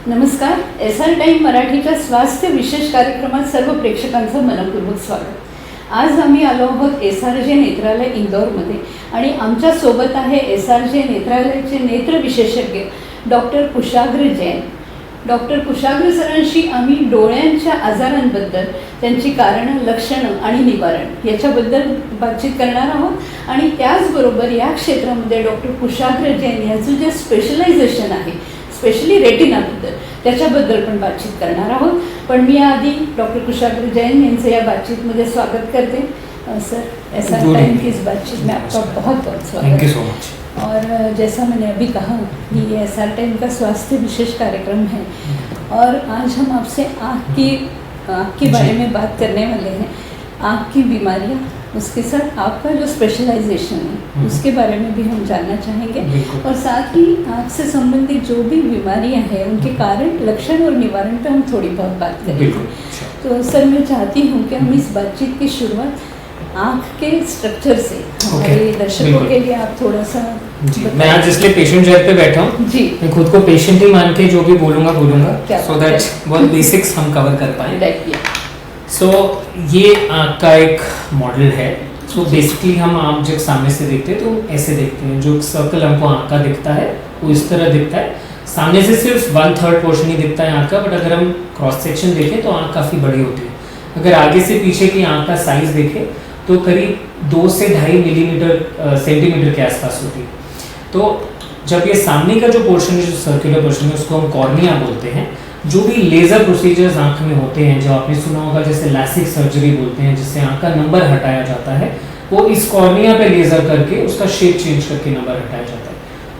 नमस्कार. SR time मराठीच्या स्वास्थ्य विशेष कार्यक्रमात सर्व प्रेक्षकांचं मनपूर्वक स्वागत. आज आम्ही आलो आहोत SRJ नेत्रालय इंदोरमध्ये आणि आमच्यासोबत आहे SRJ नेत्रालयाचे नेत्र विशेषज्ञ डॉक्टर कुशाग्र जैन. डॉक्टर कुशाग्र सरांशी आम्ही डोळ्यांच्या आजारांबद्दल, त्यांची कारणं, लक्षणं आणि निवारण याच्याबद्दल बातचीत करणार आहोत. आणि त्याचबरोबर या क्षेत्रामध्ये डॉक्टर कुशाग्र जैन यांचं जे स्पेशलायझेशन आहे, स्पेशली रेटिनाबद्दल, त्याच्याबद्दल पण बातचीत करणार आहोत. पण मी आधी डॉक्टर कुशाग्र जैन यांचं या बातचीतमध्ये स्वागत करते. सर, SR टाइम की इस बातचीत में आपका बहुत बहुत स्वागत. Thank you so much. और जैसा मैंने अभी कहा कि ये SR टाइम का स्वास्थ्य विशेष कार्यक्रम है और आज हम आपसे आँख के बारे में बात करने वाले हैं. आँख की बीमारियाँ, उसके साथ आपका जो स्पेशलाइजेशन है उसके बारे में भी हम जानना चाहेंगे. और साथ ही आँख से संबंधित जो भी बीमारियां हैं उनके कारण, लक्षण और निवारण पे हम थोड़ी बहुत बात करेंगे. तो सर, मैं चाहती हूँ कि हम इस बातचीत की शुरुआत आँख के स्ट्रक्चर से हमारे दर्शकों के लिए आप थोड़ा सा. मैं आज इसलिए पेशेंट चेयर पे बैठा हूँ जी. मैं खुद को पेशेंट ही मान के जो भी बोलूँगा सो दैट बहुत बेसिक्स हम कवर कर पाए. सो ये आँख का एक मॉडल है. सो बेसिकली हम ऑब्जेक्ट सामने से देखते हैं तो ऐसे देखते हैं. जो सर्कल हमको आँख का दिखता है वो इस तरह दिखता है. सामने से सिर्फ 1/3 पोर्शन ही दिखता है आँख का. बट अगर हम क्रॉस सेक्शन देखें तो आँख काफ़ी बड़ी होती है. अगर आगे से पीछे की आँख का साइज देखें तो करीब 2 से 2.5 मिलीमीटर सेंटीमीटर के आसपास होती है. तो जब ये सामने का जो पोर्शन है, जो सर्कुलर पोर्शन है, उसको हम कॉर्निया बोलते हैं. जो भी लेज़र प्रोसीजर्स आँख में होते हैं, जो आपने सुना होगा, जैसे लैसिक सर्जरी बोलते हैं, जिससे आँख का नंबर हटाया जाता है, वो इस कॉर्निया पे लेज़र करके उसका शेप चेंज करके नंबर हटाया जाता है.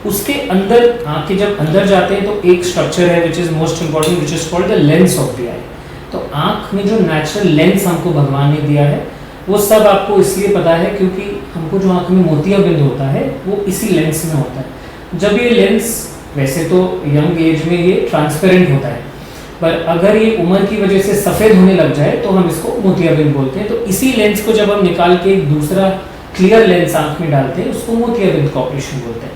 उसके अंदर आँख के जब अंदर जाते हैं तो एक स्ट्रक्चर है which is most important, which is called the lens of the eye. तो आँख में जो नेचुरल लेंस हमको भगवान ने दिया है वो सब आपको इसलिए पता है क्योंकि हमको जो आँख में मोतियाबिंद होता है वो इसी लेंस में होता है. जब ये लेंस, वैसे तो यंग एज में ये ट्रांसपेरेंट होता है, पर अगर ये उम्र की वजह से सफ़ेद होने लग जाए तो हम इसको मोतियाबिंद बोलते हैं. तो इसी लेंस को जब हम निकाल के एक दूसरा क्लियर लेंस आँख में डालते हैं उसको मोतियाबिंद का ऑपरेशन बोलते हैं.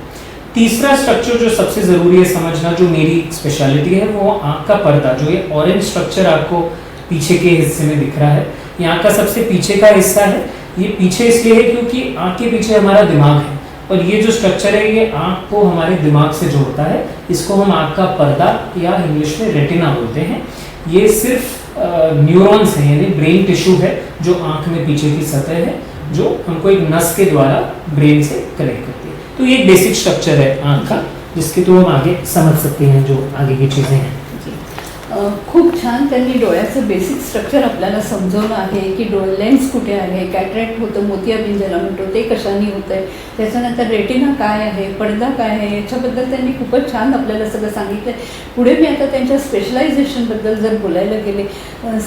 तीसरा स्ट्रक्चर जो सबसे ज़रूरी है समझना, जो मेरी स्पेशलिटी है, वो आँख का पर्दा. जो ये ऑरेंज स्ट्रक्चर आपको पीछे के हिस्से में दिख रहा है, ये आँख का सबसे पीछे का हिस्सा है. ये पीछे इसलिए है क्योंकि आँख के पीछे हमारा दिमाग है और ये जो स्ट्रक्चर है ये आँख को हमारे दिमाग से जोड़ता है. इसको हम आँख का पर्दा या इंग्लिश में रेटिना बोलते हैं. ये सिर्फ न्यूरॉन्स हैं, यानी ब्रेन टिश्यू है जो आँख में पीछे की सतह है, जो हमको एक नस के द्वारा ब्रेन से कनेक्ट करती है. तो ये एक बेसिक स्ट्रक्चर है आँख का, जिसके थ्रू हम आगे समझ सकते हैं जो आगे की चीज़ें हैं. खूप छान त्यांनी डोळ्याचं बेसिक स्ट्रक्चर आपल्याला समजवलं आहे की डोळे लेन्स कुठे आहे, कॅटरॅक्ट होतं, मोतियाबिंद ज्याला म्हणतो ते कशाने होतं आहे, त्याच्यानंतर रेटिना काय आहे, पडदा काय आहे, याच्याबद्दल त्यांनी खूपच छान आपल्याला सगळं सांगितलं. पुढे मी आता त्यांच्या स्पेशलाइजेशनबद्दल जर बोलायला गेले,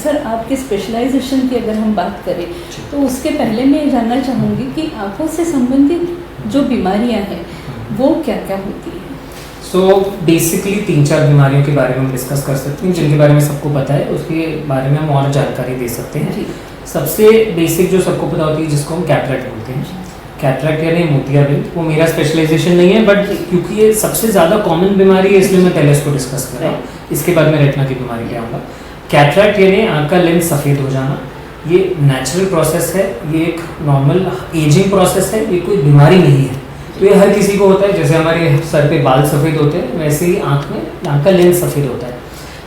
सर आपके स्पेशलाइजेशन की अगर हम बात करें तो उसके पहले मैं जानना चाहूँगी कि आँखों से संबंधित जो बीमारियाँ हैं वो क्या क्या होती हैं. सो बेसिकली 3-4 बीमारियों के बारे में हम डिस्कस कर सकते हैं जिनके बारे में सबको पता है, उसके बारे में हम और जानकारी दे सकते हैं. सबसे बेसिक जो सबको पता होती है जिसको हम कैटरैक्ट बोलते हैं. कैटरैक्ट यानी मोतियाबिंद, वो मेरा स्पेशलाइजेशन नहीं है, बट क्योंकि ये सबसे ज़्यादा कॉमन बीमारी है इसलिए मैं पहले इसको डिस्कस कर रहा हूँ. इसके बाद मैं रेटिना की बीमारी ले आऊँगा. कैटरैक्ट यानी आँख का लेंस सफ़ेद हो जाना. ये नेचुरल प्रोसेस है, ये एक नॉर्मल एजिंग प्रोसेस है, ये कोई बीमारी नहीं है. तो ये हर किसी को होता है. जैसे हमारे सर पे बाल सफ़ेद होते हैं वैसे ही आँख का लेंस सफ़ेद होता है.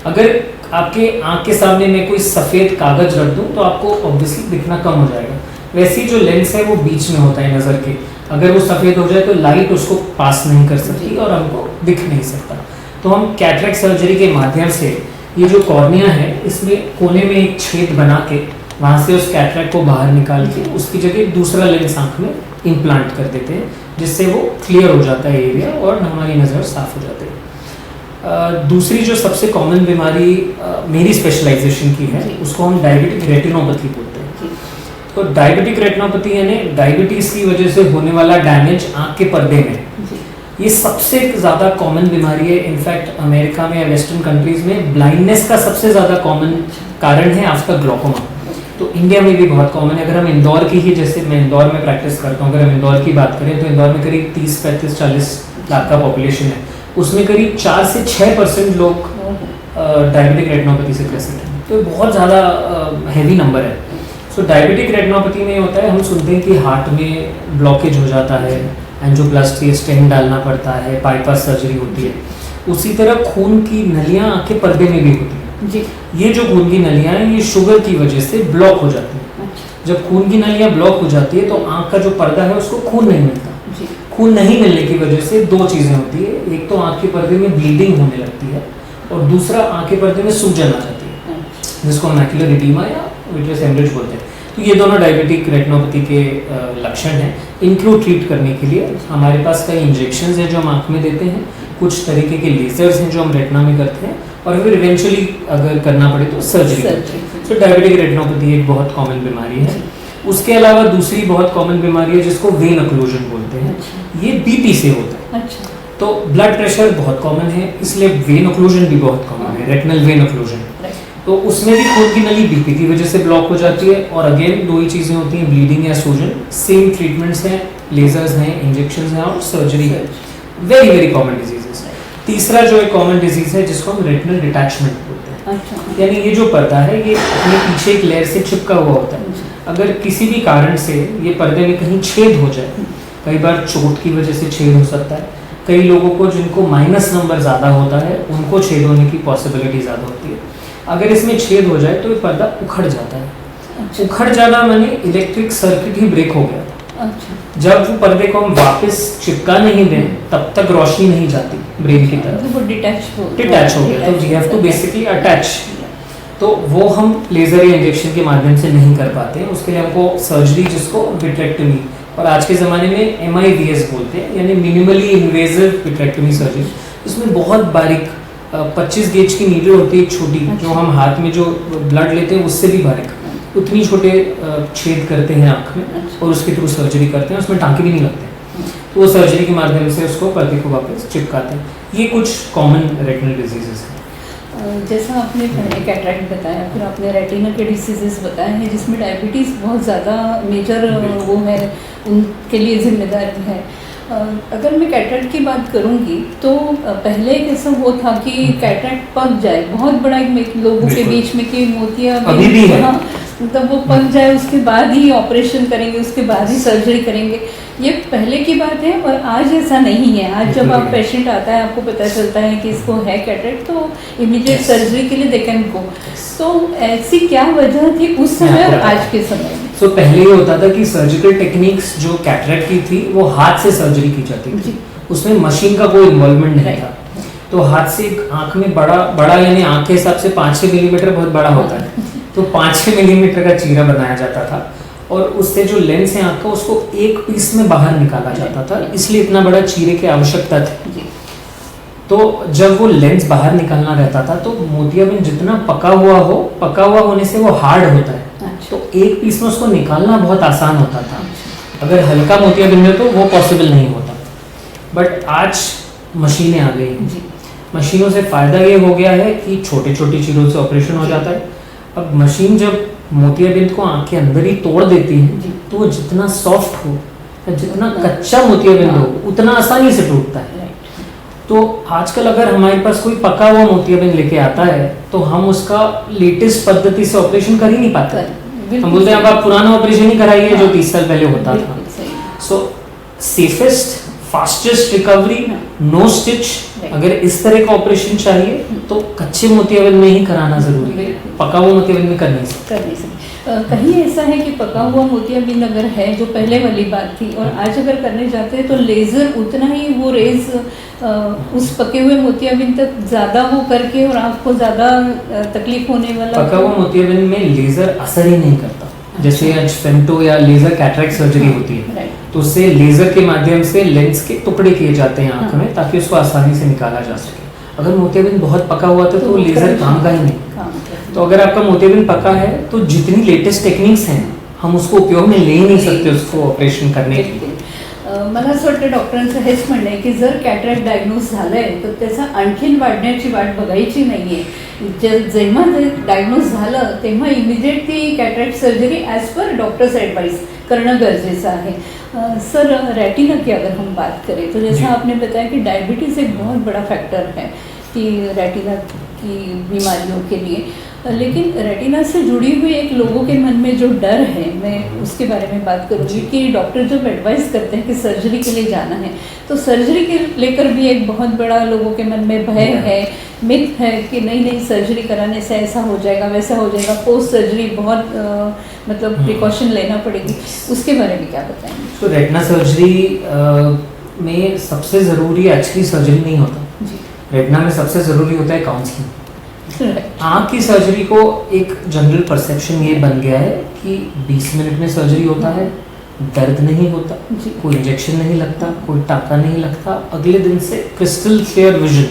अगर आपके आँख के सामने मैं कोई सफ़ेद कागज़ रख दूँ तो आपको ऑब्वियसली दिखना कम हो जाएगा. वैसे ही जो लेंस है वो बीच में होता है नज़र के. अगर वो सफ़ेद हो जाए तो लाइट उसको पास नहीं कर सकती और हमको दिख नहीं सकता. तो हम कैटरैक्ट सर्जरी के माध्यम से ये जो कॉर्निया है इसमें कोने में एक छेद बना के वहाँ से उस कैटरैक्ट को बाहर निकाल के उसकी जगह दूसरा लेंस आँख में इम्प्लांट कर देते हैं, जिससे वो क्लियर हो जाता है एरिया और हमारी नज़र साफ हो जाती है. दूसरी जो सबसे कॉमन बीमारी मेरी स्पेशलाइजेशन की है उसको हम डायबिटिक रेटिनोपैथी बोलते हैं. तो डायबिटिक रेटिनोपैथी यानी डायबिटीज़ की वजह से होने वाला डैमेज आँख के पर्दे में, ये सबसे ज़्यादा कॉमन बीमारी है. इनफैक्ट अमेरिका में या वेस्टर्न कंट्रीज़ में ब्लाइंडनेस का सबसे ज़्यादा कॉमन कारण है आपका ग्लोकोमा. तो इंडिया में भी बहुत कॉमन है. अगर हम इंदौर की ही, जैसे मैं इंदौर में प्रैक्टिस करता हूँ, अगर हम इंदौर की बात करें तो इंदौर में करीब 30, 35, 40 लाख का पॉपुलेशन है. उसमें करीब 4 से 6% लोग डायबिटिक रेटिनोपैथी से ग्रसित हैं। तो बहुत ज़्यादा हैवी नंबर है। सो डायबिटिक रेटिनोपैथी में होता है, हम सुनते हैं कि हार्ट में ब्लॉकेज हो जाता है, एंजियोप्लास्टी स्टेंट डालना पड़ता है, बाईपास सर्जरी होती है। उसी तरह खून की नलियाँ आँख के पर्दे में भी होती हैं जी। ये जो खून की नलियाँ हैं ये शुगर की वजह से ब्लॉक हो जाती हैं। जब खून की नलियाँ ब्लॉक हो जाती है तो आँख का जो पर्दा है उसको खून नहीं मिलता। खून नहीं मिलने की वजह से दो चीज़ें होती है, एक तो आँख के पर्दे में ब्लीडिंग होने लगती है और दूसरा आँख के पर्दे में सूजन आ जाती है, जिसको मैक्युलर एडिमा या विट्रियस हेमरेज बोलते हैं। तो ये दोनों डायबिटिक रेटिनोपैथी के लक्षण हैं। इनको ट्रीट करने के लिए हमारे पास कई इंजेक्शंस हैं जो हम आँख में देते हैं, कुछ तरीके के लेजर्स हैं जो हम रेटिना में करते हैं, और फिर इवेंचुअली अगर करना पड़े तो सर्जरी। तो डायबिटिक रेटिनोपैथी एक बहुत कॉमन बीमारी है। उसके अलावा दूसरी बहुत कॉमन बीमारी है जिसको वेन ऑक्लूजन बोलते हैं। ये बीपी से होता है। तो ब्लड प्रेशर बहुत कॉमन है, इसलिए वेन ऑक्लूजन भी बहुत कॉमन है, रेटिनल वेन ऑक्लूजन। तो उसमें भी खून की नली बीपी की वजह से ब्लॉक हो जाती है, और अगेन दो ही चीज़ें होती हैं, ब्लीडिंग या सूजन। सेम ट्रीटमेंट्स हैं, लेजर्स हैं, इंजेक्शंस हैं और सर्जरी है। Very very common diseases. तीसरा जो एक कॉमन डिजीज है जिसको हम रेटिनल डिटैचमेंट बोलते हैं। यानी ये जो पर्दा है ये अपने पीछे एक लेयर से चिपका हुआ होता है। अगर किसी भी कारण से ये पर्दे में कहीं छेद हो जाए, कई बार चोट की वजह से छेद हो सकता है, कई लोगों को जिनको माइनस नंबर ज़्यादा होता है उनको छेद होने की पॉसिबिलिटी ज़्यादा होती है। अगर इसमें छेद हो जाए तो ये पर्दा उखड़ जाता है। उखड़ जाना माने इलेक्ट्रिक सर्किट ही ब्रेक हो गया। जब वो पर्दे को हम वापस चिपका नहीं दें तब तक रोशनी नहीं जाती ब्रेन की तरफ, वो डिटैच हो गया। तो we have to basically attach. तो वो हम लेजर या इंजेक्शन के माध्यम से नहीं कर पाते हैं, उसके लिए हमको सर्जरी, जिसको विट्रेक्टमी, और आज के ज़माने में MIVS बोलते हैं, यानी मिनिमली इन्वेजिव विट्रेक्टमी सर्जरी। इसमें बहुत बारीक 25 गेज की नीडल होती है, छोटी, जो हम हाथ में जो ब्लड लेते हैं उससे भी बारीक, उतनी छोटे छेद करते हैं आँख में और उसके थ्रू सर्जरी करते हैं। उसमें टाँके भी नहीं लगते, तो वो सर्जरी के माध्यम से उसको पर्दे को वापस चिपकाते हैं। ये कुछ कॉमन रेटिनल डिजीजेस हैं। जैसा आपने पहले कैटरेक्ट बताया, फिर आपने रेटिना के डिसीजेस बताए हैं जिसमें डायबिटीज़ बहुत ज़्यादा मेजर वो है, उनके लिए जिम्मेदार है। अगर मैं कैटरेक्ट की बात करूंगी तो पहले कैसा वो था कि कैटरेक्ट पक जाए, बहुत बड़ा एक लोगों के बीच में कि मोतिया मतलब वो पक जाए, उसके बाद ही ऑपरेशन करेंगे, उसके बाद ही सर्जरी करेंगे। ये पहले की बात है और आज ऐसा नहीं है। आज जब आप पेशेंट आता है, आपको पता चलता है कि इसको है कैटरेक्ट, तो इमीडिएट सर्जरी के लिए दे कैन गो। तो ऐसी क्या वजह थी उस समय और आज के समय में? तो पहले ये होता था कि सर्जिकल टेक्निक्स जो कैटरेक्ट की थी वो हाथ से सर्जरी की जाती थी, उसमें मशीन का कोई इन्वॉल्वमेंट नहीं था। तो हाथ से आँख में बड़ा यानी आँख के हिसाब से 5-6 मिलीमीटर बहुत बड़ा होता है, तो 5-6 मिलीमीटर का चीरा बनाया जाता था और उससे जो लेंस है आँख का उसको एक पीस में बाहर निकाला जाता था, इसलिए इतना बड़ा चीरे की आवश्यकता थी। तो जब वो लेंस बाहर निकालना रहता था तो मोतियाबिंद जितना पका हुआ होने से वो हार्ड होता है, तो एक पीस में उसको निकालना बहुत आसान होता था। अगर हल्का मोतियाबिंद है तो वो पॉसिबल नहीं होता। बट आज मशीनें आ गई हैं, मशीनों से फ़ायदा ये हो गया है कि छोटे छोटे चीज़ों से ऑपरेशन हो जाता है। अब मशीन जब मोतियाबिंद को आँख के अंदर ही तोड़ देती है तो वो जितना सॉफ्ट हो, जितना कच्चा मोतियाबिंद हो, उतना आसानी से टूटता है। तो आजकल अगर हमारे पास कोई पका हुआ मोतियाबिंद लेके आता है तो हम उसका लेटेस्ट पद्धति से ऑपरेशन कर ही नहीं पाते। हम बोलते हैं अब आप पुराना ऑपरेशन ही कराइए जो 30 साल पहले होता था। So safest, fastest recovery, no stitch. अगर इस तरह का ऑपरेशन चाहिए तो कच्चे मोतियाबिंद में ही कराना जरूरी है, पका हुआ मोतियाबिंद में कर नहीं सकते। कहीं ऐसा है कि पका हुआ मोतियाबिंद अगर है, जो पहले वाली बात थी, और आज अगर करने जाते हैं तो लेज़र उतना ही वो रेज उस पके हुए मोतियाबिंद तक ज़्यादा वो करके और आपको ज़्यादा तकलीफ होने वाला। पका हुआ मोतियाबिंद में लेज़र असर ही नहीं करता। जैसे आज फेमटो या लेज़र कैटरेक्ट सर्जरी होती है तो उससे लेज़र के माध्यम से लेंस के टुकड़े किए जाते हैं आँख में ताकि उसको आसानी से निकाला जा सके। अगर मोतियाबिंद बहुत पका हुआ था तो वो लेज़र काम का ही नहीं। तो अगर आपका मोतियाबिंद पका है तो जितनी लेटेस्ट टेक्निक्स हैं हम उसको उपयोग में ले ही नाही सकते उसको ऑपरेशन करने के लिए। मला असं वाटतं डॉक्टरांचं हेच म्हणणं आहे की जर कॅटरॅक्ट डायग्नोज झालं आहे तर त्याचा आणखीन वाढण्याची वाट बघायची नाही आहे। जेव्हा ते डायग्नोज झालं तेव्हा इमिजिएट ती cataract surgery as per doctors advice करणं गरजेचं आहे। सर, रेटिना की अगर हम बात करें तो जैसा आपने बताया कि डायबिटीज़ एक बहुत बड़ा फैक्टर है कि रेटिना की बीमारियों के लिए, लेकिन रेटिना से जुड़ी हुई एक लोगों के मन में जो डर है, मैं उसके बारे में बात करूँगी कि डॉक्टर जब एडवाइस करते हैं कि सर्जरी के लिए जाना है, तो सर्जरी के लेकर भी एक बहुत बड़ा लोगों के मन में भय है, मिथ है कि नहीं सर्जरी कराने से ऐसा हो जाएगा वैसा हो जाएगा, पोस्ट सर्जरी बहुत मतलब प्रिकॉशन लेना पड़ेगी, उसके बारे में क्या बताएंगे? तो रेटिना सर्जरी में सबसे ज़रूरी एक्चुअली सर्जरी नहीं होता जी। रेटिना में सबसे ज़रूरी होता है काउंसलिंग। आँख की सर्जरी को एक जनरल परसेप्शन ये बन गया है कि 20 मिनट में सर्जरी होता है, दर्द नहीं होता, कोई इंजेक्शन नहीं लगता, कोई टाका नहीं लगता, अगले दिन से क्रिस्टल क्लियर विजन,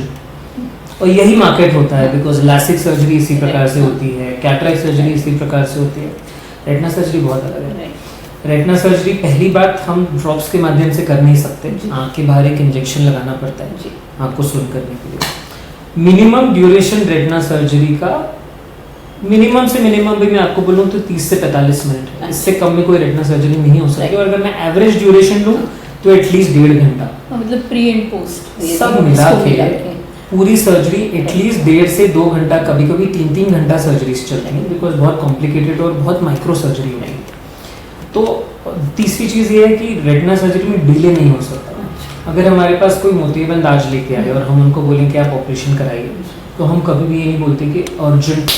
और यही मार्केट होता है बिकॉज लासिक सर्जरी इसी प्रकार से होती है, कैटरेक्ट सर्जरी इसी प्रकार से होती है। रेटिना सर्जरी बहुत अलग है। रेटिना सर्जरी पहली बात हम ड्रॉप्स के माध्यम से कर नहीं सकते, आँख के बाहर एक इंजेक्शन लगाना पड़ता है आँख को सुन करने के लिए। मिनिमम ड्यूरेशन रेटिना सर्जरी का मिनिमम से मिनिमम भी मैं आपको बोलूँ तो 30 से 45 मिनट है, इससे कम में कोई रेटिना सर्जरी नहीं हो सकती। और अगर मैं एवरेज ड्यूरेशन लूँ तो एटलीस्ट 1.5 घंटा, मतलब प्री एंड पोस्ट सब मिला के पूरी सर्जरी एटलीस्ट 1.5 से 2 घंटा, कभी कभी 3-3 घंटा सर्जरीज चलती हैं बिकॉज बहुत कॉम्प्लिकेटेड और बहुत माइक्रो सर्जरी होती है। तो तीसरी चीज़ ये है कि रेटिना सर्जरी में डिले नहीं हो सकता। अगर हमारे पास कोई मोतियाबिंद आज लेके आए और हम उनको बोलें कि आप ऑपरेशन कराइए, तो हम कभी भी ये नहीं बोलते कि अर्जेंट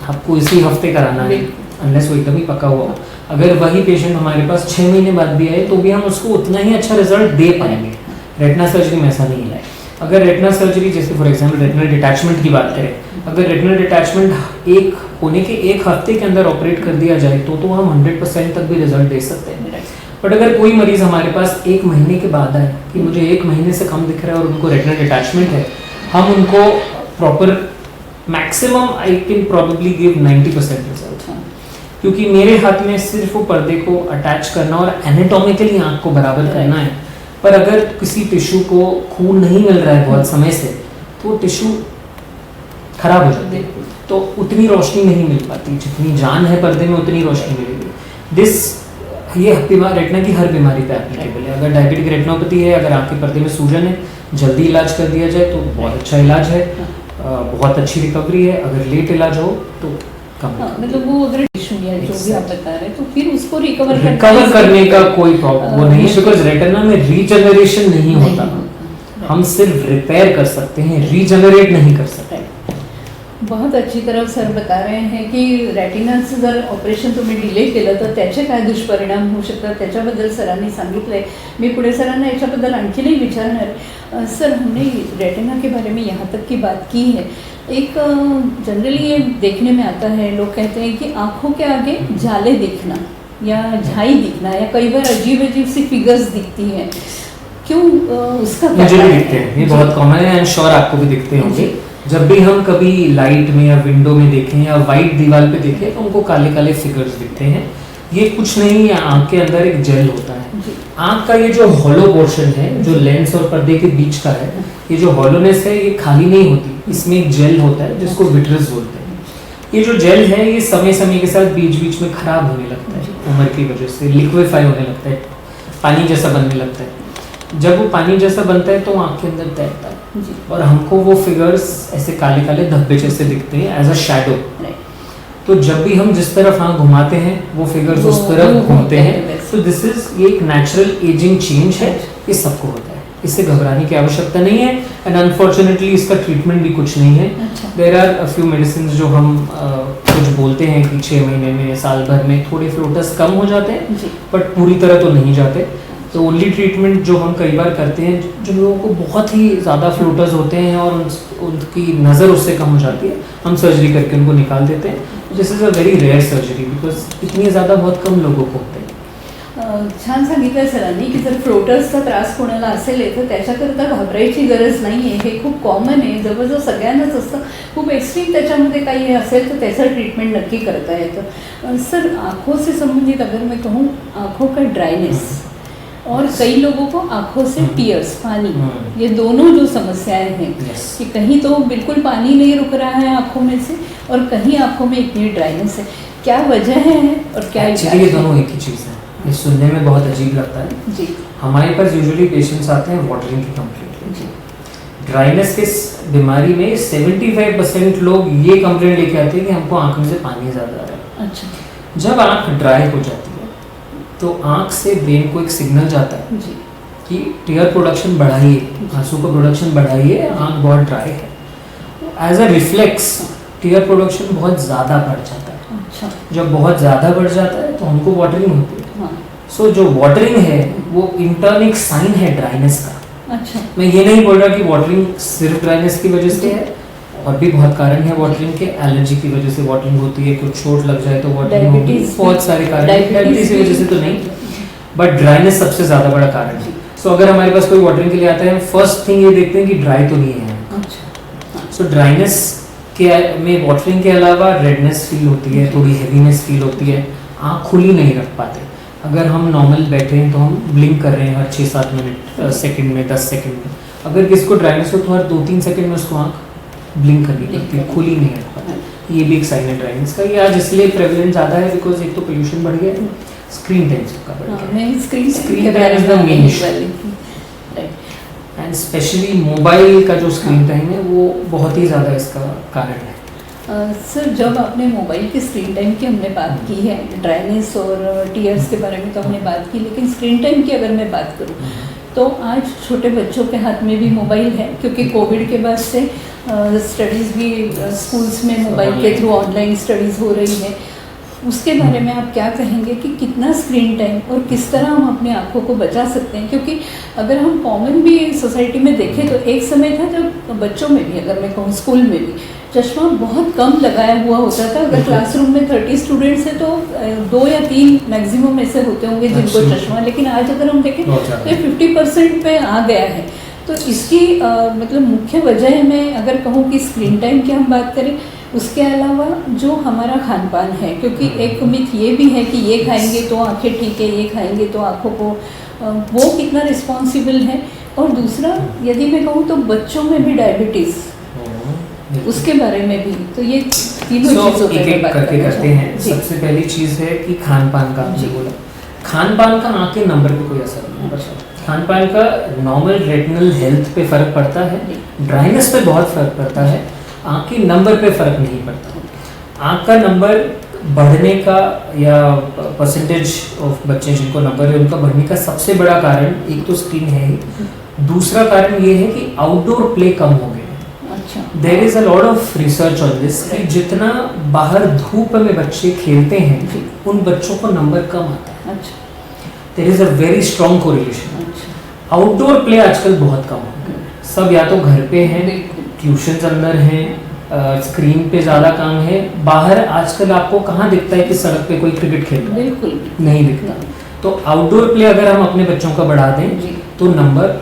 आपको इसी हफ्ते कराना है, अनलेस वो एकदम ही पका हुआ। अगर वही पेशेंट हमारे पास 6 महीने बाद भी आए तो भी हम उसको उतना ही अच्छा रिजल्ट दे पाएंगे। रेटिना सर्जरी में ऐसा नहीं है। अगर रेटिना सर्जरी जैसे फॉर एग्जांपल रेटिनल डिटैचमेंट की बात करें, अगर रेटिनल डिटैचमेंट एक होने के 1 हफ्ते के अंदर ऑपरेट कर दिया जाए तो हम 100% तक भी रिजल्ट दे सकते हैं। बट अगर कोई मरीज हमारे पास 1 महीने के बाद आए कि मुझे 1 महीने से कम दिख रहा है और उनको रेटिनल डिटैचमेंट है, हम उनको proper maximum I can probably give 90% result, क्योंकि मेरे हाथ में सिर्फ वो पर्दे को अटैच करना और एनाटॉमिकली आँख को बराबर करना है। पर अगर किसी टिश्यू को खून नहीं मिल रहा है बहुत समय से तो टिश्यू खराब हो जाती है, तो उतनी रोशनी नहीं मिल पाती, जितनी जान है पर्दे में उतनी रोशनी मिलेगी। ये रेटिना की हर बीमारी पे एप्लीकेबल है। अगर डायबिटिक रेटिनोपैथी है, अगर आपके पर्दे में सूजन है, जल्दी इलाज कर दिया जाए तो बहुत अच्छा इलाज है, बहुत अच्छी रिकवरी है। अगर लेट इलाज हो तो कम। मतलब वो अगर टिश्यू या जो भी आप बता रहे हैं तो फिर उसको रिकवर करने का कोई प्रॉब्लम वो नहीं है, बिकॉज रेटिना में रीजनरेशन नहीं होता। हम सिर्फ रिपेयर कर सकते हैं, रीजनरेट नहीं कर सकते। बहुत अच्छी तरह सर बता रहे हैं की रेटिनाचं जर ऑपरेशन तुम्ही डिले केलं तर त्याचे काय दुष्परिणाम होऊ शकतात, त्याच्याबद्दल सरांनी सांगितलं आहे। मी पुढे सरांना याच्याबद्दल आणखीनही विचारणार। सर, हमने रेटिना के बारे में यहाँ तक की बात की है। एक जनरली ये देखने में आता है, लोग कहते हैं कि आँखों के आगे जाले दिखना या झाई दिखना या कई बार अजीब अजीब सी फिगर्स दिखती हैं, क्यों उसका मुझे भी दिखते हैं, ये बहुत कॉमन है, आई एम श्योर आपको भी दिखते होंगे। जब भी हम कभी लाइट में या विंडो में देखें या वाइट दीवार पे देखें तो उनको काले काले फिगर्स दिखते हैं। ये कुछ नहीं है, आँख के अंदर एक जेल होता है। आँख का ये जो हॉलो पोर्शन है, जो लेंस और पर्दे के बीच का है, ये जो हॉलोनेस है ये खाली नहीं होती, इसमें एक जेल होता है जिसको विट्रस बोलते हैं। ये जो जेल है ये समय समय के साथ बीच बीच में खराब होने लगता है, उम्र की वजह से लिक्विफाई होने लगता है, पानी जैसा बनने लगता है। जब वो पानी जैसा बनता है तो आँख के अंदर तैरता है और हमको वो फिगर्स ऐसे काले काले धब्बे जैसे दिखते हैं एज अ शैडो। तो जब भी हम जिस तरफ आँख घुमाते हैं वो फिगर्स उस तरफ घूमते हैं। तो दिस इज ये एक नेचुरल एजिंग चेंज है, ये सबको होता है, इससे घबराने की आवश्यकता नहीं है। एंड अनफॉर्चुनेटली इसका ट्रीटमेंट भी कुछ नहीं है। There are a few medicine जो हम कुछ बोलते हैं कि 6 महीने में, साल भर में थोड़े फ्लोटर्स कम हो जाते हैं, बट पूरी तरह तो नहीं जाते। तो ओनली ट्रीटमेंट जो हम कई बार करते हैं, जो लोगों को बहुत ही ज़्यादा फ्लोटर्स होते हैं और उनकी नज़र उससे कम हो जाती है, हम सर्जरी करके उनको निकाल देते हैं। This is a very rare surgery because इतनी ज़्यादा बहुत कम लोगों को होते हैं। छान सांगितलं सरांनी की जर फ्लोटर्सचा त्रास कोणाला असेल तर त्याच्याकरता घाबरायची गरज नाही आहे, हे खूप कॉमन आहे, जवळजवळ सगळ्यांनाच असतं। खूप एक्स्ट्रीम त्याच्यामध्ये काही असेल तर त्याचं ट्रीटमेंट नक्की करता येतं। सर, आँखों से संबंधित अगर मैं कहूँ, आँखों का ड्राइनेस और कई लोगों को आँखों से टीयर्स, पानी, ये दोनों जो समस्याएं हैं कि कहीं तो बिल्कुल पानी नहीं रुक रहा है आँखों में से और कहीं आँखों में इतनी ड्राइनेस है, क्या वजह है और क्या इलाज है? ये दोनों एक ही चीज़ है। ये सुनने में बहुत अजीब लगता है जी। हमारे पास यूजुअली पेशेंट्स आते हैं वाटरिंग की कंप्लेंट, ड्राइनेस के बीमारी में 75% लोग ये कंप्लेंट लेके आते हैं कि हमको आंख में से पानी ज़्यादा आ रहा है। अच्छा। जब आंख ड्राई हो जाती है तो आंख से ब्रेन को एक सिग्नल जाता है जी। कि टीयर प्रोडक्शन बढ़ाइए, आंसू का प्रोडक्शन बढ़ाइए, आंख बहुत ड्राई है। As a reflex tear production बहुत ज़्यादा बढ़ जाता है। अच्छा। जब बहुत ज़्यादा बढ़ जाता है तो हमको वाटरिंग होती है। हाँ। सो जो वाटरिंग है वो इंटर्न एक साइन है ड्राइनेस का। अच्छा। मैं ये नहीं बोल रहा कि वाटरिंग सिर्फ ड्राइनेस की वजह से है, और भी बहुत कारण है वाटरिंग के। एलर्जी की वजह से वाटरिंग होती है, कुछ चोट लग जाए तो वाटरिंग होती है, बहुत सारे कारण। डायबिटीज की वजह से तो नहीं, बट ड्राइनेस सबसे ज़्यादा बड़ा कारण है। सो अगर हमारे पास कोई वाटरिंग के लिए आता है, फर्स्ट थिंग ये देखते हैं कि ड्राई तो नहीं है। अच्छा। सो ड्राइनेस के में वाटरिंग के अलावा रेडनेस फील होती है, थोड़ी हेवीनेस फील होती है, आँख खुली नहीं रख पाते। अगर हम नॉर्मल बैठे हैं तो हम ब्लिंक कर रहे हैं हर 6-7 मिनट सेकंड में, 10 सेकंड में। अगर किसी को ड्राइनेस हो तो हर 2-3 सेकंड में उसको आँख ब्लिंक करनी पड़ती है, खुली नहीं रख पाती। ये भी एक साइन है ड्राइनेस का। ये आज इसलिए प्रेवलेंट ज़्यादा है बिकॉज एक तो पोल्यूशन बढ़ गया है, स्क्रीन टाइम सबका बढ़ गया है। Screen time is the main issue, and specially mobile का जो स्क्रीन टाइम है वो बहुत ही ज़्यादा इसका कारण है। सर जब आपने मोबाइल के स्क्रीन टाइम की हमने बात की है, ड्राइनेस और टीयर्स के बारे में तो हमने बात की, लेकिन स्क्रीन टाइम की अगर मैं बात करूँ तो आज छोटे बच्चों के हाथ में भी मोबाइल है, क्योंकि कोविड के बाद से स्टडीज़ भी स्कूल्स में मोबाइल के थ्रू ऑनलाइन स्टडीज़ हो रही है। उसके बारे में आप क्या कहेंगे कि कितना स्क्रीन टाइम और किस तरह हम अपनी आँखों को बचा सकते हैं? क्योंकि अगर हम कॉमन भी सोसाइटी में देखें तो एक समय था जब बच्चों में भी, अगर मैं कहूँ स्कूल में भी, चश्मा बहुत कम लगाया हुआ होता था। अगर क्लासरूम में 30 स्टूडेंट्स हैं तो 2 या 3 मैक्सिमम ऐसे होते होंगे जिनको चश्मा, लेकिन आज अगर हम देखें तो 50% पे आ गया है। तो इसकी मतलब मुख्य वजह मैं अगर कहूँ कि स्क्रीन टाइम की हम बात करें, उसके अलावा जो हमारा खान पान है, क्योंकि एक मिथ ये भी है कि ये खाएंगे तो आंखें ठीक है, ये खाएंगे तो आँखों को, वो कितना रिस्पॉन्सिबल है? और दूसरा यदि मैं कहूँ तो बच्चों में भी डायबिटीज़, उसके बारे में भी, तो ये तीनों चीज़ों पे बात करते हैं। सबसे पहली चीज़ है कि खान पान का आपने बोला, खान पान का आँख के नंबर पे कोई असर नहीं पड़ता। खान पान का नॉर्मल रेटिनल हेल्थ पे फ़र्क पड़ता है, ड्राइनेस पे बहुत फ़र्क पड़ता है, आँख के नंबर पे फ़र्क नहीं पड़ता। आँख का नंबर बढ़ने का या परसेंटेज ऑफ बच्चे जिनको नंबर है उनका बढ़ने का सबसे बड़ा कारण एक तो स्क्रीन है ही, दूसरा कारण ये है कि आउटडोर प्ले कम हो गए। अच्छा। There is a lot of research on this कि जितना बाहर धूप में बच्चे खेलते हैं उन बच्चों को नंबर कम आता है। अच्छा। There is a very strong correlation. Outdoor play आजकल बहुत कम हो गया, सब या तो घर पे हैं, ट्यूशन्स अंदर हैं, स्क्रीन पे ज़्यादा काम है। बाहर आजकल आपको कहाँ दिखता है कि सड़क पे कोई क्रिकेट खेल रहा है? बिल्कुल नहीं दिखता। तो आउटडोर प्ले अगर हम अपने बच्चों का बढ़ा दें तो नंबर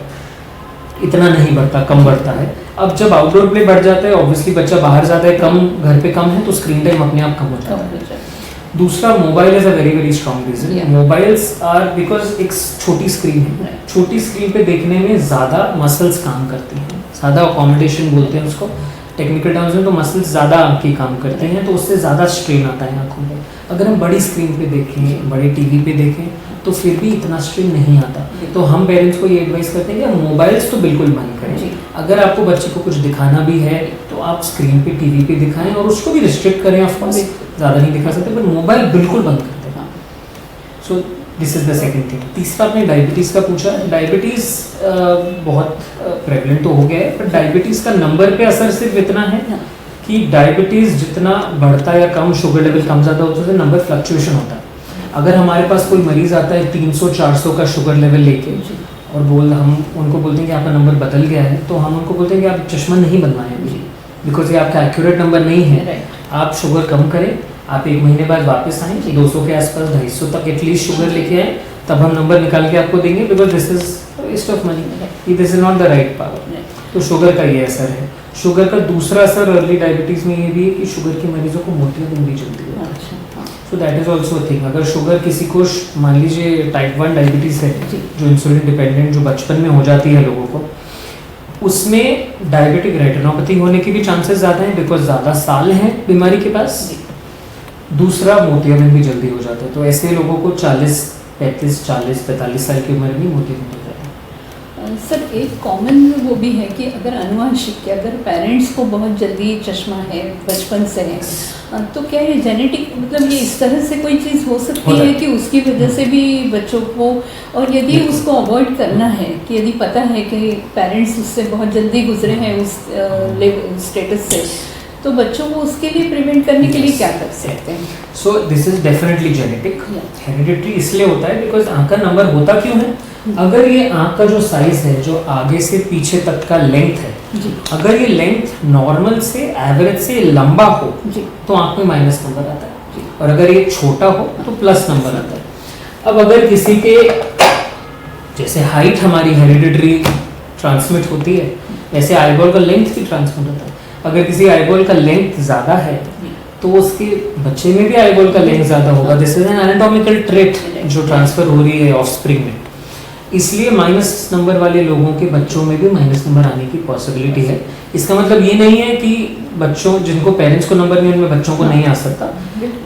इतना नहीं बढ़ता, कम बढ़ता है। अब जब आउटडोर प्ले बढ़ जाता है, ऑब्वियसली बच्चा बाहर ज़्यादा है, कम घर पे कम है, तो स्क्रीन टाइम अपने आप कम होता है। दूसरा, mobile is a very very strong reason. Mobiles are because एक छोटी स्क्रीन है, छोटी स्क्रीन पे देखने में ज़्यादा मसल्स काम करती हैं, ज़्यादा अकोमोडेशन बोलते हैं उसको टेक्निकल टर्म्स में, तो मसल्स ज़्यादा आपकी काम करते हैं, तो उससे ज़्यादा स्ट्रेन आता है आँखों पे। अगर हम बड़ी स्क्रीन पे देखें, बड़े टीवी पे देखें तो फिर भी इतना स्ट्रेन नहीं आता। तो हम पेरेंट्स को ये एडवाइस करते हैं कि मोबाइल्स तो बिल्कुल बंद करें। अगर आपको बच्चे को कुछ दिखाना भी है तो आप स्क्रीन पे टीवी पे दिखाएं, और उसको भी रिस्ट्रिक्ट करें, ऑफ कोर्स ज़्यादा नहीं दिखा सकते, पर मोबाइल बिल्कुल बंद कर दें। So this is the second thing. तीसरा, आपने डायबिटीज़ का पूछा। डायबिटीज़ बहुत प्रेवलेंट तो हो गया है, पर डायबिटीज़ का नंबर पे असर सिर्फ इतना है कि डायबिटीज़ जितना बढ़ता या कम, शुगर लेवल कम ज़्यादा होता है, नंबर फ्लक्चुएशन होता है। अगर हमारे पास कोई मरीज़ आता है 300-400 का शुगर लेवल लेके और हम उनको बोलते हैं कि आपका नंबर बदल गया है, तो हम उनको बोलते हैं कि आप चश्मा नहीं बनवाएं, बिकॉज ये आपका एक्यूरेट नंबर नहीं है। आप शुगर कम करें, आप 1 महीने बाद वापस आएँ, 200 के आसपास, 250 तक एटलीस्ट शुगर लेके आएँ, तब हम नंबर निकाल के आपको देंगे, because this is waste of money, this is not the right power. तो शुगर का ये असर है। शुगर का दूसरा असर अर्ली डायबिटीज़ में ये भी है कि शुगर के मरीजों को मोतियाबिंद भी जल्दी होता है। So that is also a thing. अगर शुगर किसी को, मान लीजिए टाइप 1 डायबिटीज़ है जो इंसुलिन डिपेंडेंट, जो बचपन में हो जाती है लोगों को, उसमें डायबिटिक रेटिनोपैथी होने की भी चांसेस ज़्यादा हैं, बिकॉज ज़्यादा साल हैं बीमारी के पास। दूसरा, मोतियाबिंद भी जल्दी हो जाता है। तो ऐसे लोगों को 40, 35, 40, 45 साल की उम्र में मोतियाबिंद हो जाता है। सर एक कॉमन वो भी है कि अगर अनुवांशिक कि अगर पेरेंट्स को बहुत जल्दी चश्मा है बचपन से है, तो क्या ये जेनेटिक मतलब ये इस तरह से कोई चीज़ हो सकती है कि उसकी वजह से भी बच्चों को, और यदि उसको अवॉइड करना है कि यदि पता है कि पेरेंट्स उससे बहुत जल्दी गुजरे हैं उस स्टेटस से, तो बच्चों को उसके लिए प्रिवेंट करने के लिए क्या कर सकते हैं? So this is definitely genetic. Hereditary इसलिए होता है बिकॉज आँख का नंबर होता क्यों है, अगर ये आँख का जो साइज है जो आगे से पीछे तक का लेंथ है, अगर ये लेंथ नॉर्मल से एवरेज से लंबा हो तो आँख में माइनस नंबर आता है, और अगर ये छोटा हो तो प्लस नंबर आता है। अब अगर किसी के जैसे हाइट हमारी हेरिडिटरी ट्रांसमिट होती है, वैसे आईबॉल का लेंथ भी ट्रांसमिट होता है। अगर किसी आईबॉल का लेंथ ज़्यादा है तो उसके बच्चे में भी आईबॉल का लेंथ ज़्यादा होगा। This is an anatomical trait जो ट्रांसफर हो रही है ऑफस्प्रिंग में। इसलिए माइनस नंबर वाले लोगों के बच्चों में भी माइनस नंबर आने की पॉसिबिलिटी है। इसका मतलब ये नहीं है कि बच्चों जिनको पेरेंट्स को नंबर नहीं उनमें बच्चों को नहीं आ सकता,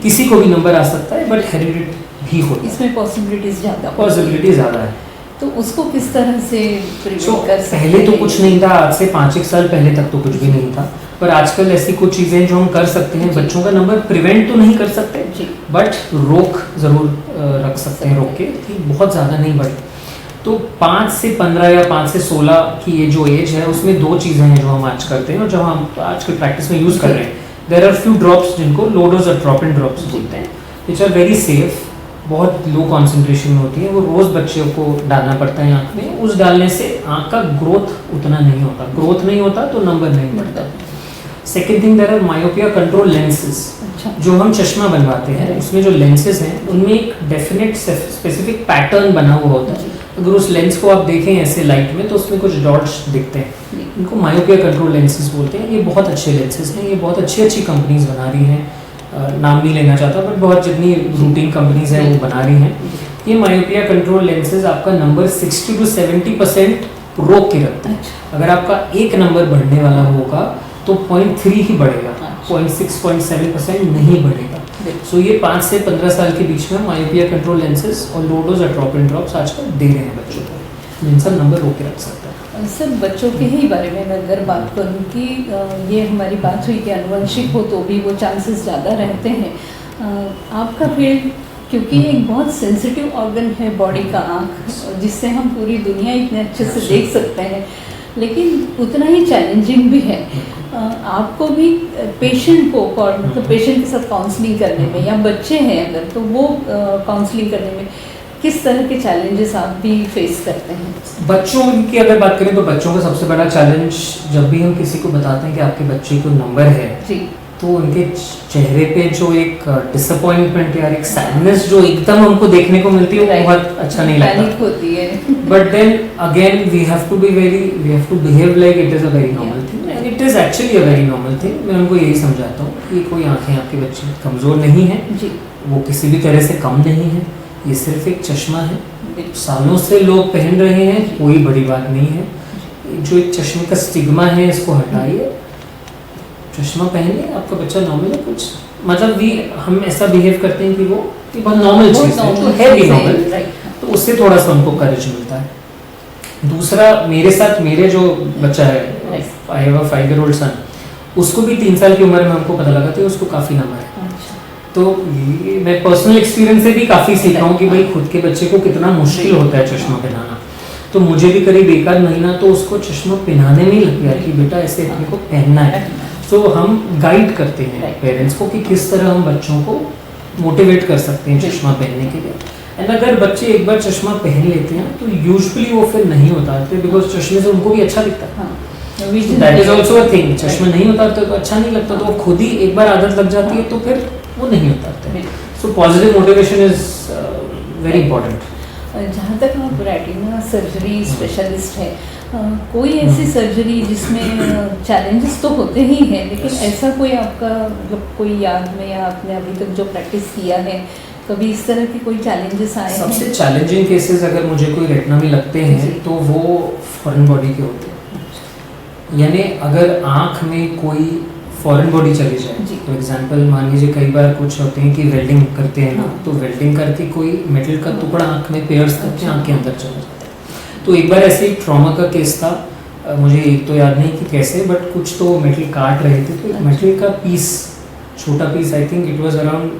किसी को भी नंबर आ सकता है, बट हेरिडिटी भी होती है, इसमें पॉसिबिलिटीज ज़्यादा है। तो उसको किस तरह से प्रिवेंट कर सकते हैं? पहले तो कुछ नहीं था, आज से 5-1 साल पहले तक तो कुछ भी नहीं था, पर आजकल ऐसी कुछ चीज़ें जो हम कर सकते हैं। बच्चों का नंबर प्रिवेंट तो नहीं कर सकते, बट रोक ज़रूर रख सकते हैं, रोक के कि बहुत ज़्यादा नहीं बढ़े। तो 5 से 15 या 5 से 16 की ये जो एज है उसमें 2 चीज़ें हैं जो हम आज करते हैं और जो हम आजकल प्रैक्टिस में यूज़ कर रहे हैं। देयर आर फ्यू ड्रॉप्स जिनको लो डोज और ड्रॉप इन ड्रॉप्स बोलते हैं, विच आर वेरी सेफ, बहुत लो कॉन्सेंट्रेशन में होती है। वो रोज़ बच्चों को डालना पड़ता है आँख में। उस डालने से आँख का ग्रोथ उतना नहीं होता, ग्रोथ नहीं होता तो नंबर नहीं बढ़ता। Second thing, there are myopia control lenses. जो हम चश्मा बनवाते हैं उसमें जो लेंसेज हैं उनमें एक डेफिनेट स्पेसिफिक पैटर्न बना हुआ होता है। अगर उस लेंस को आप देखें ऐसे लाइट में तो उसमें कुछ डॉट्स दिखते हैं, इनको मायोपिया कंट्रोल लेंसेज बोलते हैं। ये बहुत अच्छे लेंसेज हैं, ये बहुत अच्छी कंपनीज बना रही हैं, नाम नहीं लेना चाहता बट बहुत जितनी रूटीन कंपनीज हैं वो बना रही हैं। ये मायोपिया कंट्रोल लेंसेज आपका नंबर 60 to 70% रोक के रखते हैं। अगर आपका एक नंबर बढ़ने वाला होगा तो 0.3 ही बढ़ेगा, 0.6-0.7% नहीं बढ़ेगा। सो ये 5 से 15 साल के बीच में मायोपिया कंट्रोल लेंसेज और लो डोज और ड्रॉप इन ड्रॉप्स आजकल दे रहे हैं बच्चों को, जिनसे नंबर रोक के रख सकता है। सर बच्चों के ही बारे में मैं अगर बात करूं कि ये हमारी बात हुई कि अनुवंशिक हो तो भी वो चांसेस ज़्यादा रहते हैं। आपका फील्ड क्योंकि एक बहुत सेंसिटिव ऑर्गन है बॉडी का आँख, जिससे हम पूरी दुनिया इतने अच्छे से देख सकते हैं, लेकिन उतना ही चैलेंजिंग भी है। आपको भी पेशेंट को मतलब पेशेंट के साथ काउंसलिंग करने में, या बच्चे हैं अगर तो वो काउंसलिंग करने में किस तरह के चैलेंजेस आप भी फेस करते हैं? बच्चों की अगर बात करें तो बच्चों का सबसे बड़ा चैलेंज, जब भी हम किसी को बताते हैं कि आपके बच्चे को नंबर है जी, तो उनके चेहरे पे जो एक डिसअपॉइंटमेंट या एक सैडनेस जो एकदम हमको देखने को मिलती है वो बहुत अच्छा नहीं लगता, पैनिक होती है। But then again we have to behave like it is a very normal thing and it is actually a very normal thing. मैं उनको यही समझाता हूँ कि कोई आंखें आपके बच्चे कमज़ोर नहीं है, वो किसी भी तरह से कम नहीं है, ये सिर्फ एक चश्मा है, सालों से लोग पहन रहे हैं, कोई बड़ी बात नहीं है। जो एक चश्मे का स्टिग्मा है इसको हटाइए, चश्मा पहनिए, आपका बच्चा नॉर्मल है। कुछ मतलब हम ऐसा बिहेव करते हैं कि वो बहुत नॉर्मल चीज़ है, तो है भी नॉर्मल, तो उससे थोड़ा सा उनको करेज मिलता है। दूसरा, मेरे साथ मेरे जो बच्चा है, आई हैव अ 5-year-old सन, उसको भी 3 साल की उम्र में हमको पता लगा था उसको काफ़ी नंबर है। तो ये मैं पर्सनल एक्सपीरियंस से भी काफ़ी सीखा हूँ कि भाई खुद के बच्चे को कितना मुश्किल होता है चश्मा पहनाना। तो मुझे भी करीब 1 महीना तो उसको चश्मा पहनाने में ही लग गया कि बेटा ऐसे अपने को पहनना है। तो हम गाइड करते हैं पेरेंट्स को कि किस तरह हम बच्चों को मोटिवेट कर सकते हैं चश्मा पहनने के लिए। एंड अगर बच्चे एक बार चश्मा पहन लेते हैं तो यूजुअली वो फिर नहीं उतारते, बिकॉज चश्मे से उनको भी अच्छा दिखता है। That is also a thing. चश्मा नहीं उतारते तो अच्छा नहीं लगता, तो वो खुद ही एक बार आदत लग जाती है तो फिर वो नहीं उतारते। So positive motivation is very important. जहाँ तक आप रेटिना सर्जरी स्पेशलिस्ट है, कोई ऐसी सर्जरी जिसमें चैलेंजेस तो होते ही हैं, लेकिन ऐसा कोई आपका मतलब कोई याद में या आपने अभी तक जो प्रैक्टिस किया है कभी इस तरह के कोई चैलेंजेस आए हैं? सबसे चैलेंजिंग केसेस अगर मुझे कोई रेटिना में लगते हैं तो वो फॉरेन बॉडी के होते हैं। यानी अगर आँख में कोई फॉरेन बॉडी चली जाए, फॉर एग्जांपल मान लीजिए कई बार कुछ होते हैं कि वेल्डिंग करते हैं ना, तो वेल्डिंग करके कोई मेटल का टुकड़ा आँख में पेयर्स करके आँख के अंदर चला जाता है, तो एक बार ऐसे ही ट्रॉमा का केस था, मुझे एक तो याद नहीं कि कैसे, बट कुछ तो मेटल काट रहे थे, तो मेटल का पीस, छोटा piece, I think it was around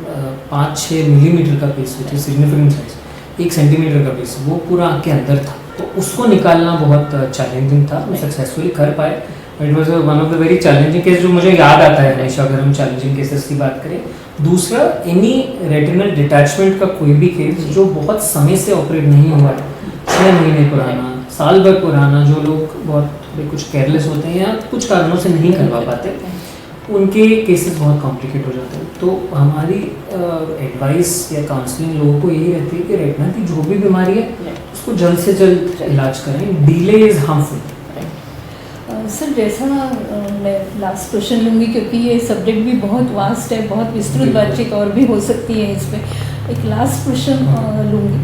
5-6 millimetre का piece, which is significant size, 1 centimetre का पीस, वो पूरा आँख के अंदर था। तो उसको निकालना बहुत चैलेंजिंग था, मैं सक्सेसफुली कर पाए। It was one of the very challenging case जो मुझे याद आता है हमेशा अगर हम चैलेंजिंग केसेस की बात करें। दूसरा, एनी रेटिनल डिटैचमेंट का कोई भी केस जो बहुत समय से ऑपरेट नहीं हुआ है, 6 महीने पुराना, साल भर पुराना, जो लोग बहुत थोड़े कुछ केयरलेस होते हैं या कुछ कारणों से नहीं करवा पाते, उनके केसेस बहुत कॉम्प्लिकेट हो जाते हैं। तो हमारी एडवाइस या काउंसलिंग लोगों को यही रहती है कि रेटिना की जो भी बीमारी है उसको जल्द से जल्द इलाज करें, डिले इज हार्मफुल। सर जैसा मैं लास्ट क्वेश्चन लूँगी क्योंकि ये सब्जेक्ट भी बहुत वास्ट है, बहुत विस्तृत बातचीत और भी हो सकती है इस पर। एक लास्ट क्वेश्चन लूँगी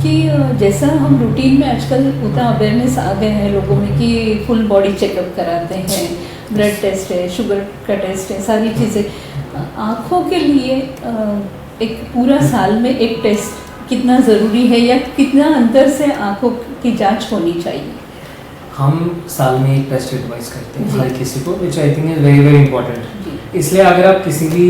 कि जैसा हम रूटीन में आजकल उतना अवेयरनेस आ गया है लोगों में कि फुल बॉडी चेकअप कराते हैं, ब्लड टेस्ट है, शुगर का टेस्ट है, सारी चीज़ें, आँखों के लिए एक पूरा साल में एक टेस्ट कितना ज़रूरी है या कितना अंतर से आँखों की जांच होनी चाहिए? हम साल में एक टेस्ट एडवाइस करते हैं हर किसी को, which I think is very very important. इसलिए अगर आप किसी भी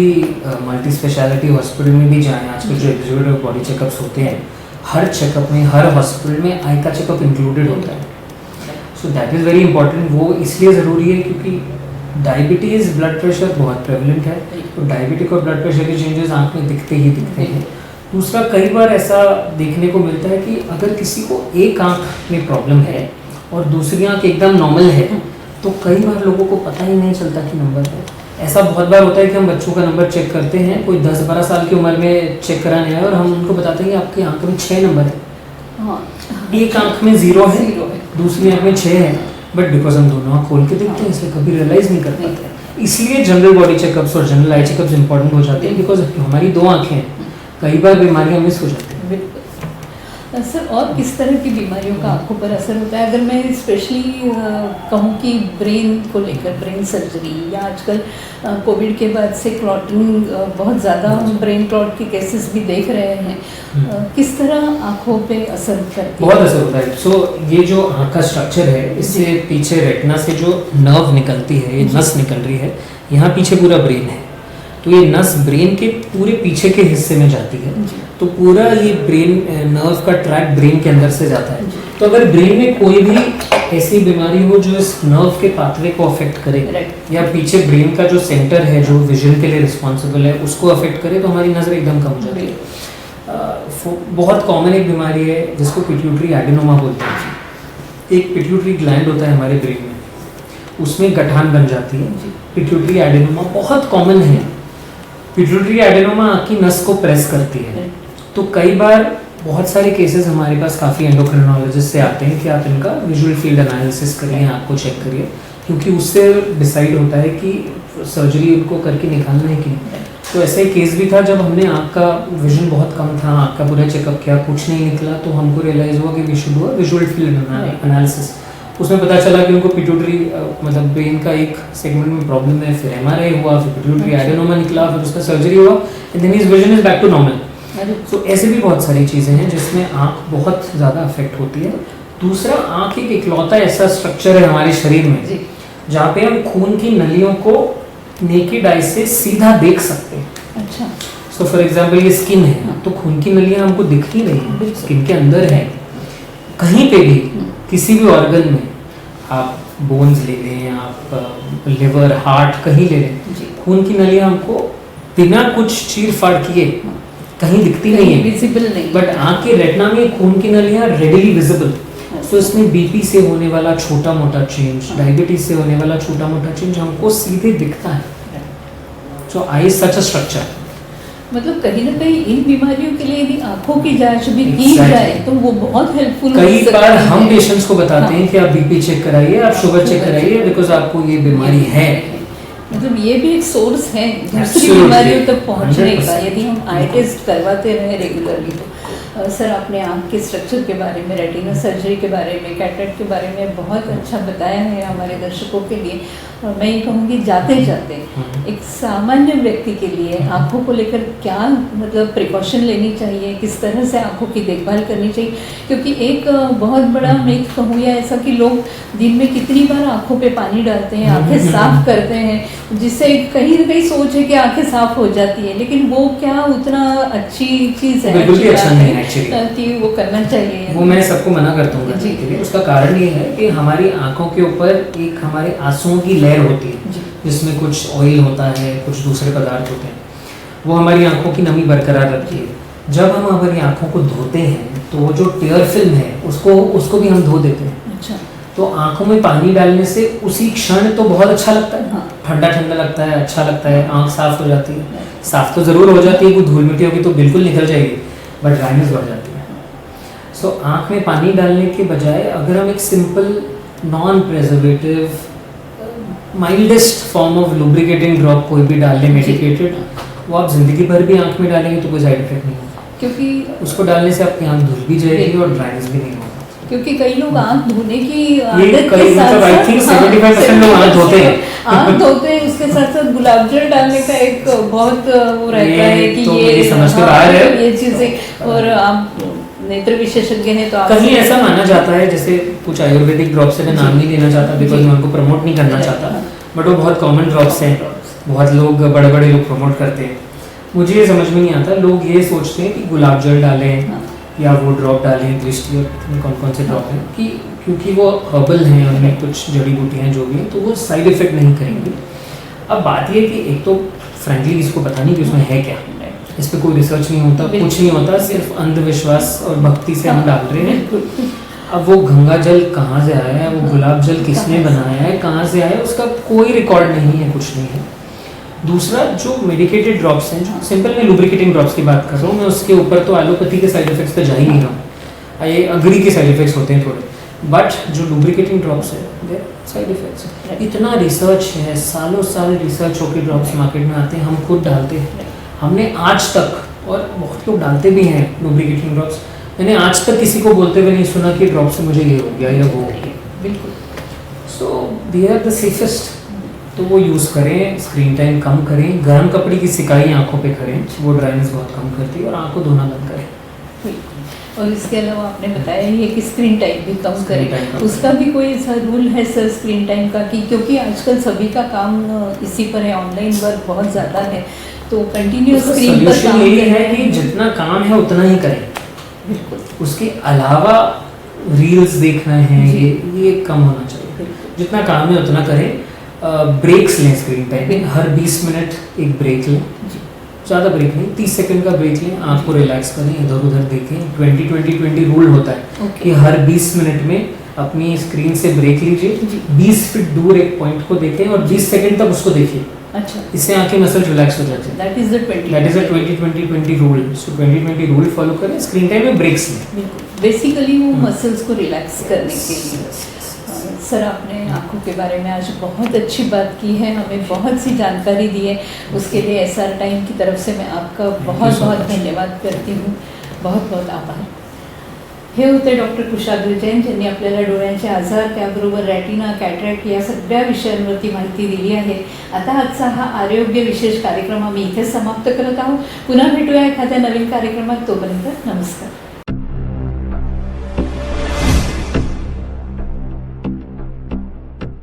मल्टी स्पेशलिटी हॉस्पिटल में भी जाएं, आजकल जो एग्जीक्यूटिव बॉडी चेकअप्स होते हैं, हर चेकअप में, हर हॉस्पिटल में आई का चेकअप इंक्लूडेड होता है। So that is very important. वो इसलिए ज़रूरी है क्योंकि डायबिटीज़, ब्लड प्रेशर बहुत प्रेवलेंट है, तो डायबिटिक और ब्लड प्रेशर के चेंजेस आँख में दिखते ही दिखते हैं। दूसरा, कई बार ऐसा देखने को मिलता है कि अगर किसी को एक आँख में प्रॉब्लम है और दूसरी आँख एकदम नॉर्मल है, तो कई बार लोगों को पता ही नहीं चलता कि नंबर है। ऐसा बहुत बार होता है कि हम बच्चों का नंबर चेक करते हैं, कोई 10-12 साल की उम्र में चेक कराने आए और हम उनको बताते हैं कि आपकी आँख में 6 नंबर है, एक आँख में 0 है, दूसरी आँख में 6 है, बट बिकॉज हम दोनों आँख खोल के देखते हैं इसलिए कभी रियलाइज नहीं कर पाते। इसलिए जनरल बॉडी चेकअप्स और जनरल आई चेकअप्स इंपॉर्टेंट हो जाते हैं, बिकॉज हमारी 2 आँखें हैं, कई बार बीमारियाँ मिस हो जाती हैं। सर और किस तरह की बीमारियों का आँखों पर असर होता है? अगर मैं स्पेशली कहूँ कि ब्रेन को लेकर, ब्रेन सर्जरी या आजकल कोविड के बाद से क्लॉटिंग, बहुत ज़्यादा हम ब्रेन क्लॉट के केसेस भी देख रहे हैं, किस तरह आँखों पे असर करती है? बहुत असर होता है। सो ये जो आँख का स्ट्रक्चर है, इससे पीछे रेटिना से जो नर्व निकलती है, ये नस निकल रही है, यहाँ पीछे पूरा ब्रेन है, तो ये नस ब्रेन के पूरे पीछे के हिस्से में जाती है, तो पूरा ये ब्रेन नर्व का ट्रैक ब्रेन के अंदर से जाता है। तो अगर ब्रेन में कोई भी ऐसी बीमारी हो जो इस नर्व के पाथवे को अफेक्ट करे या पीछे ब्रेन का जो सेंटर है जो विजन के लिए रिस्पॉन्सिबल है उसको अफेक्ट करे, तो हमारी नज़र एकदम कम हो जाती है। बहुत कॉमन एक बीमारी है जिसको पिट्यूटरी एडेनोमा बोलते हैं। एक पिट्यूटरी ग्लैंड होता है हमारे ब्रेन में, उसमें गठान बन जाती है, पिट्यूटरी एडेनोमा बहुत कॉमन है। पिट्यूटरी एडेनोमा आँख की नस को प्रेस करती है, तो कई बार बहुत सारे केसेस हमारे पास काफ़ी एंडोक्रिनोलॉजिस्ट से आते हैं कि आप इनका विजुअल फील्ड एनालिसिस करिए, आँख को चेक करिए, क्योंकि उससे डिसाइड होता है कि सर्जरी उनको करके निकालना है कि नहीं। तो ऐसा एक केस भी था जब हमने आँख का विजन बहुत कम था, आँख का पूरा चेकअप किया, कुछ नहीं निकला, तो हमको रियलाइज़ हुआ कि we should do visual field analysis. उसमें पता चला कि उनको पिट्यूटरी मतलब ब्रेन का एक सेगमेंट में प्रॉब्लम है, फिर एमआरआई हुआ, फिर पिट्यूटरी एडेनोमा निकला, फिर उसका सर्जरी हुआ, and then his vision is back to normal. तो ऐसे भी बहुत सारी चीज़ें हैं जिसमें आँख बहुत ज़्यादा अफेक्ट होती है। दूसरा, आँख एक इकलौता ऐसा स्ट्रक्चर है हमारे शरीर में जहाँ पे हम खून की नलियों को नेकेड आई से सीधा देख सकते हैं। अच्छा। सो फॉर एग्जाम्पल ये स्किन है, तो खून की नलियाँ हमको दिखती नहीं, स्किन के अंदर है। कहीं पे भी किसी भी ऑर्गन में, आप बोन्स ले लें, आप लिवर, हार्ट, कहीं ले लें, खून की नलियाँ हमको बिना कुछ चीर फाड़ किए कहीं दिखती नहीं है, विजिबल नहीं, बट आँख के रेटिना में खून की नलियाँ रेडिली विजिबल। तो इसमें बीपी से होने वाला छोटा मोटा चेंज, डायबिटीज से होने वाला छोटा मोटा चेंज हमको सीधे दिखता है। सो आई सच अ स्ट्रक्चर। मतलब कहीं ना कहीं इन बीमारियों के लिए यदि आंखों की जांच भी की जाए तो वो बहुत हेल्पफुल हो सकती है। कई बार हम पेशेंट्स को बताते हैं कि आप बीपी चेक कराइए, आप शुगर चेक कराइए, बिकॉज आपको ये बीमारी है। मतलब ये भी एक सोर्स है दूसरी बीमारियों तक पहुंचने का, यदि हम आई टेस्ट करवाते रहे रेगुलरली। तो सर आपने आँख के स्ट्रक्चर के बारे में, रेटिना सर्जरी के बारे में, कैटरेक्ट के बारे में बहुत अच्छा बताया है हमारे दर्शकों के लिए। और मैं ये कहूँगी जाते जाते एक सामान्य व्यक्ति के लिए आँखों को लेकर क्या मतलब प्रिकॉशन लेनी चाहिए, किस तरह से आँखों की देखभाल करनी चाहिए, क्योंकि एक बहुत बड़ा मैं कहूँ या ऐसा कि लोग दिन में कितनी बार आँखों पे पानी डालते हैं, आँखें साफ करते हैं, जिससे कहीं न कहीं सोच है कि आँखें साफ हो जाती है, लेकिन वो क्या उतना अच्छी चीज़ है, बिल्कुल भी अच्छा नहीं है एक्चुअली कि वो करना चाहिए। वो मैं सबको मना करता हूँ करने के लिए। उसका कारण ये है कि हमारी आंखों के ऊपर एक हमारे आंसुओं की लेयर होती है जिसमें कुछ ऑयल होता है, कुछ दूसरे पदार्थ होते हैं, वो हमारी आंखों की नमी बरकरार रखती है। जब हम हमारी आंखों को धोते हैं तो वो जो टेयर फिल्म है उसको भी हम धो देते हैं। अच्छा। तो आंखों में पानी डालने से उसी क्षण तो बहुत अच्छा लगता है, ठंडा ठंडा लगता है, अच्छा लगता है, आंख साफ हो जाती है। साफ तो जरूर हो जाती है, कोई धूल मिट्टी होगी तो बिल्कुल निकल जाएगी, बट ड्राइनेस बढ़ जाती है। सो आँख में पानी डालने के बजाय अगर हम एक simple non preservative mildest form of lubricating drop कोई भी डाल लें मेडिकेटेड, वो आप जिंदगी भर भी आँख में डालेंगे तो कोई साइड इफेक्ट नहीं होगा, क्योंकि उसको डालने से आपकी आँख धुल भी जाएगी और ड्राइनेस भी नहीं होगा। क्योंकि कई लोग आँख धोने की आदत के साथ आई थिंक 75% लोग आँख धोते हैं, आँख धोते हैं, उसके साथ साथ गुलाब जल डालने का एक बहुत वो रहता है कि ये समझ के बाहर है ये चीजें। और आप नेत्र विशेषज्ञ हैं तो कहीं ऐसा माना जाता है, जैसे कुछ आयुर्वेदिक ड्रॉप से मैं नाम नहीं लेना चाहता बिकॉज मैं उनको प्रमोट नहीं करना चाहता, बट वो बहुत कॉमन ड्रॉप्स हैं, बहुत लोग बड़े बड़े लोग प्रमोट करते हैं। मुझे ये समझ में नहीं आता, लोग ये सोचते हैं कि गुलाब जल डालें या वो ड्रॉप डालें, दृष्टि और कौन कौन से ड्रॉप हैं, कि क्योंकि वो हर्बल हैं, उनमें कुछ जड़ी बूटियाँ जो भी हैं तो वो साइड इफेक्ट नहीं करेंगे। अब बात ये कि एक तो फ्रेंकली इसको पता नहीं कि उसमें है क्या, इस पर कोई रिसर्च नहीं होता, कुछ नहीं होता, सिर्फ अंधविश्वास और भक्ति से हम डाल रहे हैं। अब वो गंगा जल कहाँ से आया है, वो गुलाब जल किसने बनाया है, कहाँ से आया है, उसका कोई रिकॉर्ड नहीं है, कुछ नहीं है। दूसरा जो मेडिकेटेड ड्रॉप्स हैं, जो सिंपल में लुब्रिकेटिंग ड्रॉप्स की बात कर रहा हूँ मैं, उसके ऊपर तो एलोपैथी के साइड इफेक्ट्स पे जा ही नहीं रहा हूँ, ये अग्री के साइड इफेक्ट्स होते हैं थोड़े, बट जो लुब्रिकेटिंग ड्रॉप्स है साइड इफेक्ट्स इतना रिसर्च है, सालों साल रिसर्च होकर ड्रॉप्स मार्केट में आते हैं, हम खुद डालते हैं, हमने आज तक, और बहुत लोग डालते भी हैं लुब्रिकेटिंग ड्रॉप्स, मैंने आज तक किसी को बोलते हुए नहीं सुना कि ड्रॉप से मुझे ये हो गया या वो हो गया। बिल्कुल। सो दे आर द सेफेस्ट, तो वो यूज़ करें, स्क्रीन टाइम कम करें, गर्म कपड़े की सिकाई आंखों पे करें, वो ड्राइनेस बहुत कम करती है, और आंखों धोना बंद करें। और इसके अलावा आपने बताया ये कि स्क्रीन टाइम भी कम करें, उसका भी कोई ऐसा रूल है सर स्क्रीन टाइम का, कि क्योंकि आजकल सभी का काम इसी पर है, ऑनलाइन वर्क बहुत ज़्यादा है, तो कंटिन्यूस स्क्रीन पर काम है कि जितना काम है उतना ही करें, उसके अलावा रील्स देखना है ये कम होना चाहिए, जितना काम है उतना करें। ब्रेक्स लें स्क्रीन टाइम में, हर 20 मिनट एक ब्रेक लें, ज़्यादा ब्रेक नहीं, 30 सेकंड का ब्रेक लें, आँख को रिलैक्स करें, इधर उधर देखें। 20-20-20 रूल होता है कि हर 20 मिनट में अपनी स्क्रीन से ब्रेक लीजिए, 20 फीट दूर एक पॉइंट को देखें और 20 सेकंड तक उसको देखिए। अच्छा, इससे आंखें मसल रिलैक्स हो जाती है। That is the 20-20-20 rule. So 20-20 rule follow करें, स्क्रीन टाइम में ब्रेक्स लें, बेसिकली वो मसल्स को रिलैक्स करने के लिए। सर आपने आँखों के बारे में आज बहुत अच्छी बात की है, हमें बहुत सी जानकारी दी है, उसके लिए SR टाइम की तरफ से मैं आपका बहुत बहुत धन्यवाद करती हूँ, बहुत बहुत आभार। हे होते डॉक्टर कुशाग्र जैन, ज्यांनी आपल्याला डोळ्यांचे आजार त्याबरोबर रेटिना, कॅटरॅक्ट या सगळ्या विषयांवरती माहिती दिली आहे। आता आजचा हा आरोग्य विशेष कार्यक्रम आम्ही इथे समाप्त करत आहोत। पुन्हा भेटूया एखाद्या नवीन कार्यक्रमात, तोपर्यंत नमस्कार।